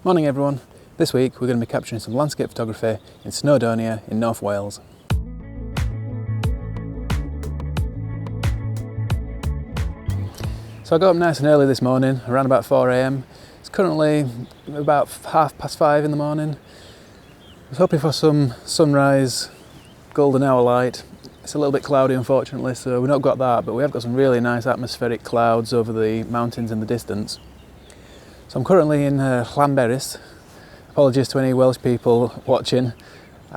Morning everyone. This week we're going to be capturing some landscape photography in Snowdonia in North Wales. So I got up nice and early this morning, around about 4 AM. It's currently about 5:30 in the morning. I was hoping for some sunrise, golden hour light. It's a little bit cloudy unfortunately, so we've not got that, but we have got some really nice atmospheric clouds over the mountains in the distance. So I'm currently in Llanberis. Apologies to any Welsh people watching.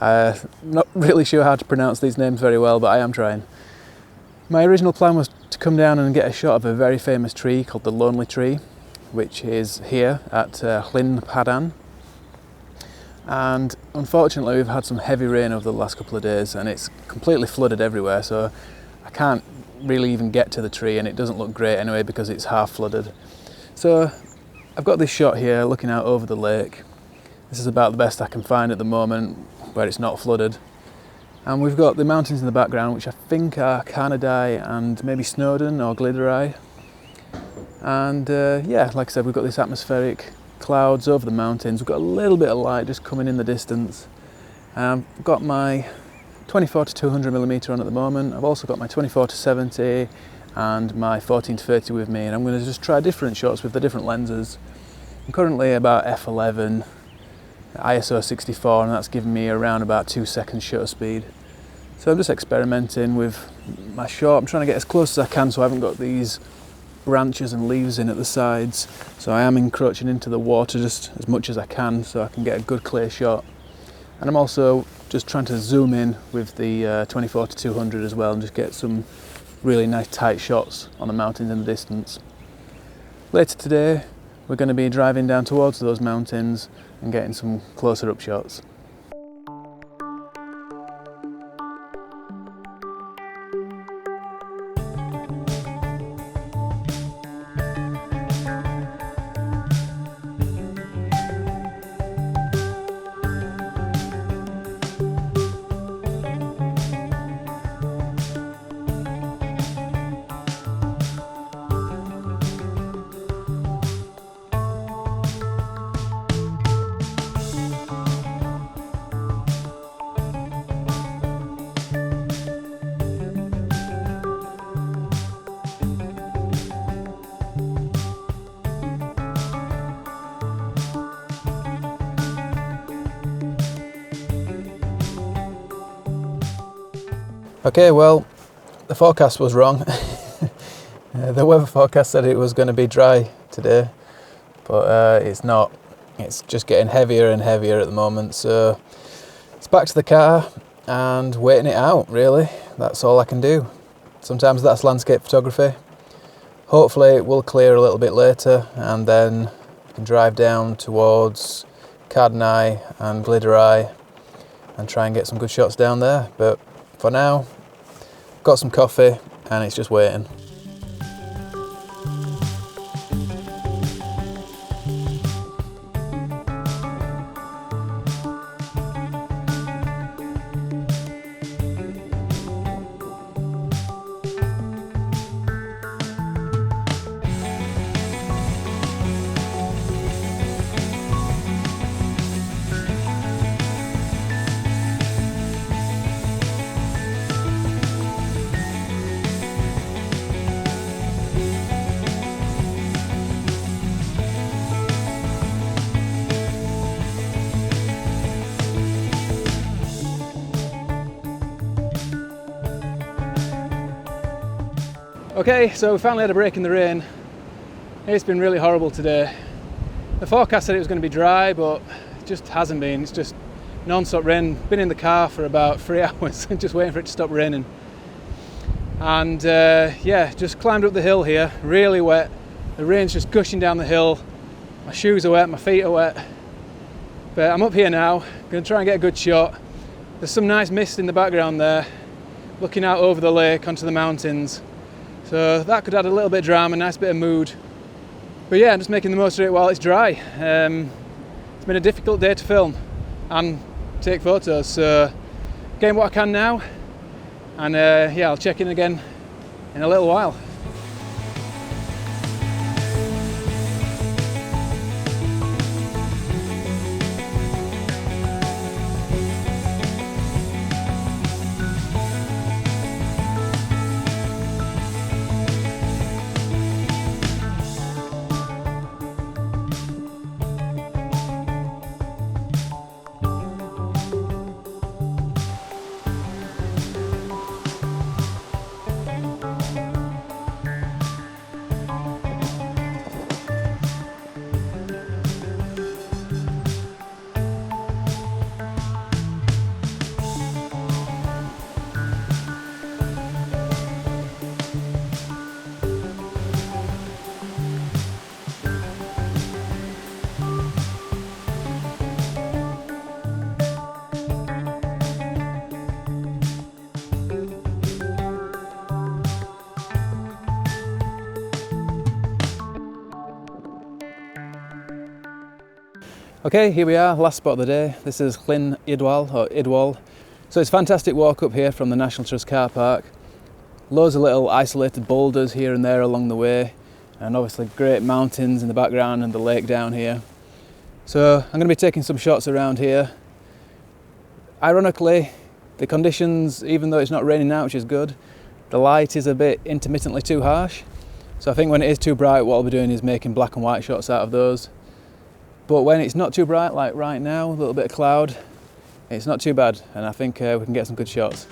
Not really sure how to pronounce these names very well, but I am trying. My original plan was to come down and get a shot of a very famous tree called the Lonely Tree, which is here at Llyn Idwal. And unfortunately we've had some heavy rain over the last couple of days and it's completely flooded everywhere, so I can't really even get to the tree, and it doesn't look great anyway because it's half flooded. So I've got this shot here looking out over the lake. This is about the best I can find at the moment where it's not flooded. And we've got the mountains in the background, which I think are Carneddau and maybe Snowdonia or Glyderau. And yeah, like I said, we've got this atmospheric clouds over the mountains. We've got a little bit of light just coming in the distance. I've got my 24-200mm on at the moment. I've also got my 24-70 and my 14-30 with me, and I'm going to just try different shots with the different lenses. I'm currently about f11, ISO 64, and that's giving me around about 2 seconds shutter speed. So I'm just experimenting with my shot. I'm trying to get as close as I can so I haven't got these branches and leaves in at the sides. So I am encroaching into the water just as much as I can so I can get a good clear shot. And I'm also just trying to zoom in with the 24-200 as well and just get some really nice tight shots on the mountains in the distance. Later today we're going to be driving down towards those mountains and getting some closer up shots. Okay, well, the forecast was wrong. The weather forecast said it was going to be dry today, but it's not. It's just getting heavier and heavier at the moment, so it's back to the car and waiting it out, really. That's all I can do. Sometimes that's landscape photography. Hopefully it will clear a little bit later and then I can drive down towards Carneddau and Glyderau and try and get some good shots down there. But for now, got some coffee and it's just waiting. Okay, so we finally had a break in the rain. It's been really horrible today. The forecast said it was going to be dry, but it just hasn't been. It's just non-stop rain. Been in the car for about 3 hours, just waiting for it to stop raining. And yeah, just climbed up the hill here, really wet. The rain's just gushing down the hill. My shoes are wet, my feet are wet. But I'm up here now, going to try and get a good shot. There's some nice mist in the background there, looking out over the lake onto the mountains. So that could add a little bit of drama, a nice bit of mood. But yeah, I'm just making the most of it while it's dry. It's been a difficult day to film and take photos, so getting what I can now, and yeah, I'll check in again in a little while. Okay, here we are, last spot of the day. This is Llyn Idwal, or Idwal. So it's a fantastic walk up here from the National Trust car park. Loads of little isolated boulders here and there along the way, and obviously great mountains in the background and the lake down here. So I'm going to be taking some shots around here. Ironically, the conditions, even though it's not raining now, which is good, the light is a bit intermittently too harsh. So I think when it is too bright, what I'll be doing is making black and white shots out of those. But when it's not too bright, like right now, a little bit of cloud, it's not too bad, and I think we can get some good shots.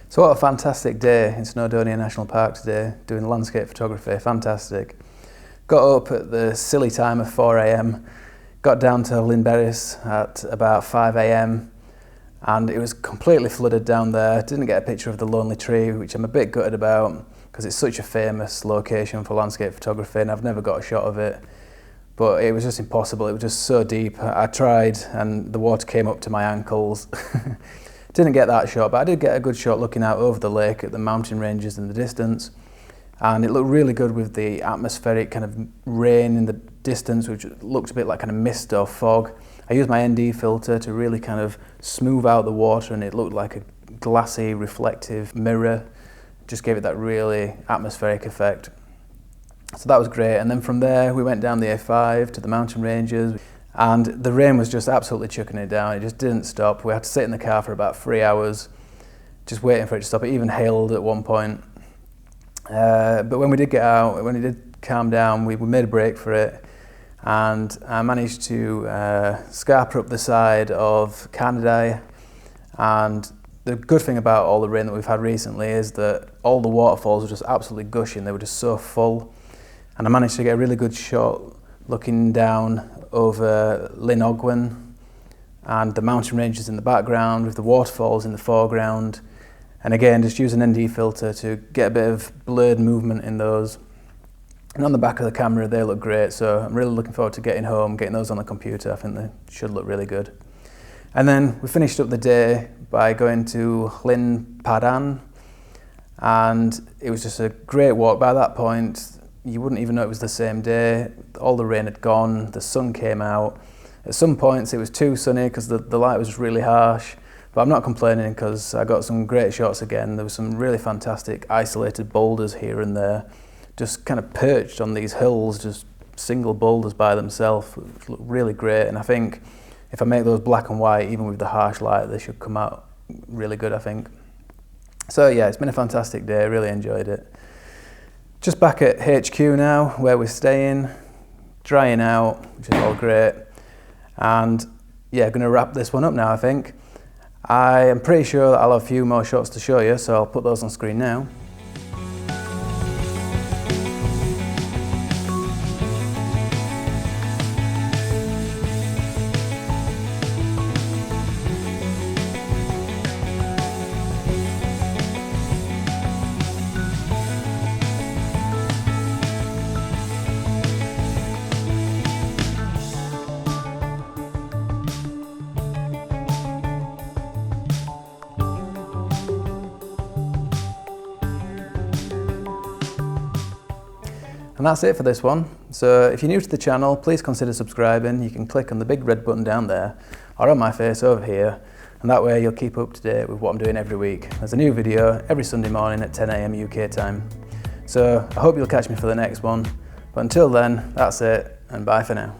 So what a fantastic day in Snowdonia National Park today, doing landscape photography, fantastic. Got up at the silly time of 4 AM, got down to Llanberis at about 5 AM, and it was completely flooded down there. Didn't get a picture of the lonely tree, which I'm a bit gutted about, because it's such a famous location for landscape photography and I've never got a shot of it. But it was just impossible, it was just so deep. I tried and the water came up to my ankles. Didn't get that shot, but I did get a good shot looking out over the lake at the mountain ranges in the distance. And it looked really good with the atmospheric kind of rain in the distance, which looked a bit like kind of mist or fog. I used my ND filter to really kind of smooth out the water, and it looked like a glassy, reflective mirror. Just gave it that really atmospheric effect. So that was great. And then from there, we went down the A5 to the mountain ranges. And the rain was just absolutely chucking it down. It just didn't stop. We had to sit in the car for about 3 hours, just waiting for it to stop. It even hailed at one point. But when we did get out, when it did calm down, we made a break for it. And I managed to scarper up the side of Carneddau. And the good thing about all the rain that we've had recently is that all the waterfalls were just absolutely gushing. They were just so full. And I managed to get a really good shot looking down over Llyn Idwal and the mountain ranges in the background with the waterfalls in the foreground, and again just use an ND filter to get a bit of blurred movement in those. And on the back of the camera they look great, so I'm really looking forward to getting home, getting those on the computer. I think they should look really good. And then we finished up the day by going to Llanberis, and it was just a great walk. By that point you wouldn't even know it was the same day. All the rain had gone, the sun came out. At some points it was too sunny because the light was really harsh, but I'm not complaining because I got some great shots again. There were some really fantastic isolated boulders here and there, just kind of perched on these hills, just single boulders by themselves. It looked really great, and I think if I make those black and white, even with the harsh light, they should come out really good, I think. So yeah, it's been a fantastic day, really enjoyed it. Just back at HQ now, where we're staying, drying out, which is all great. And yeah, going to wrap this one up now, I think. I am pretty sure that I'll have a few more shots to show you, so I'll put those on screen now. And that's it for this one. So if you're new to the channel, please consider subscribing. You can click on the big red button down there or on my face over here, and that way you'll keep up to date with what I'm doing every week. There's a new video every Sunday morning at 10 AM UK time. So I hope you'll catch me for the next one. But until then, that's it, and bye for now.